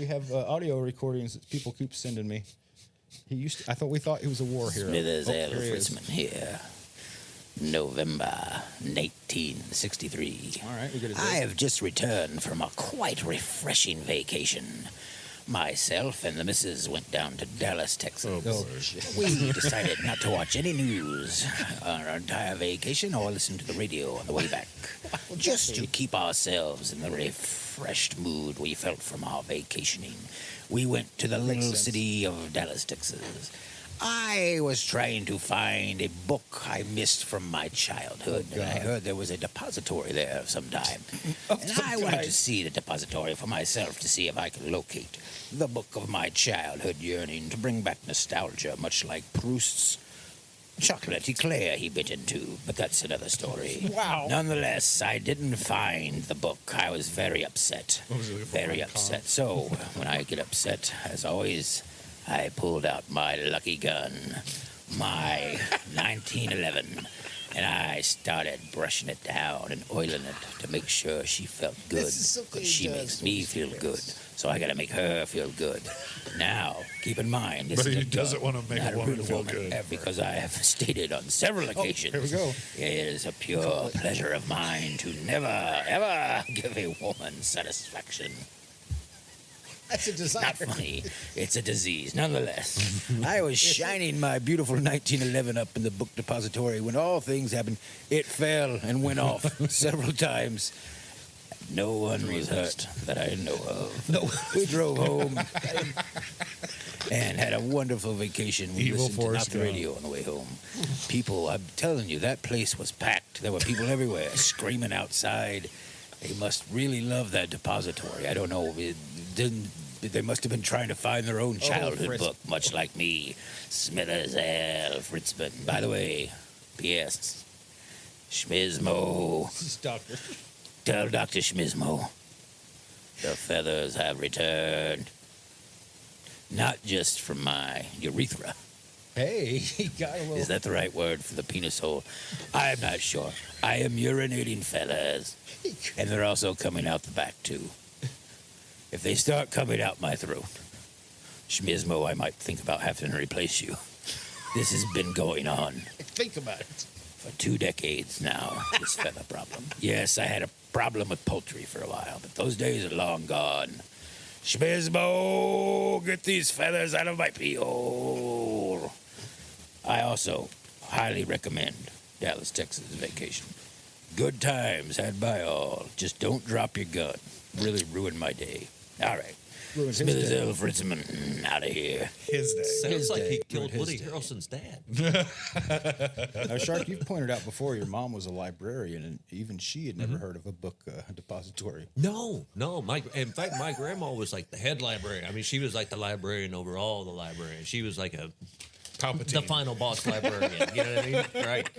We have audio recordings that people keep sending me. I thought we thought he was a war hero. Smithers L. Fritzman here. November 1963. All right, we get I have just returned from a quite refreshing vacation. Myself and the missus went down to Dallas, Texas. We decided not to watch any news on our entire vacation or listen to the radio on the way back, just to keep ourselves in the refreshed mood we felt from our vacationing. We went to the little city of Dallas, Texas. I was trying to find a book I missed from my childhood, and I heard there was a depository there of some time. And I wanted to see the depository for myself to see if I could locate the book of my childhood yearning to bring back nostalgia, much like Proust's chocolate eclair he bit into, but that's another story. Wow. Nonetheless, I didn't find the book. I was very upset. Very upset. So, when I get upset, as always, I pulled out my lucky gun, my 1911, and I started brushing it down and oiling it to make sure she felt good. Because she makes me feel good, so I gotta make her feel good. Now, keep in mind, this But is he a doesn't gun, want to make not a woman real feel woman, good. because I have stated on several occasions, here we go. it is a pure pleasure of mine to never, ever give a woman satisfaction. That's a desire. Not funny. It's a disease. Nonetheless, I was shining my beautiful 1911 up in the book depository when all things happened. It fell and went off several times. No one was hurt that I know of. No. We drove home and had a wonderful vacation. We Evil listened to Forrest not the radio on the way home. People, I'm telling you, that place was packed. There were people everywhere screaming outside. They must really love that depository. I don't know. They must have been trying to find their own childhood book, much like me. Smithers L. Fritzman. By the way, P.S. Schmizmo. This is Doctor. Tell Dr. Schmizmo the feathers have returned. Not just from my urethra. Hey, he got a little. Is that the right word for the penis hole? I'm not sure. I am urinating feathers. And they're also coming out the back, too. If they start coming out my throat, Schmizmo, I might think about having to replace you. This has been going on Think about it. for 2 decades now, this feather problem. Yes, I had a problem with poultry for a while, but those days are long gone. Schmizmo, get these feathers out of my pee hole. I also highly recommend Dallas, Texas vacation. Good times had by all. Just don't drop your gun. Really ruined my day. All right. Ruined his Smithers day. L. Fritzman, out of here. His day. Sounds His like day. he killed His Woody day. Harrelson's dad. Now, Shark, you've pointed out before your mom was a librarian, and even she had never heard of a book depository. No. In fact, my grandma was like the head librarian. I mean, she was like the librarian over all the librarians. She was like the Palpatine. final boss librarian. You know what I mean? Right.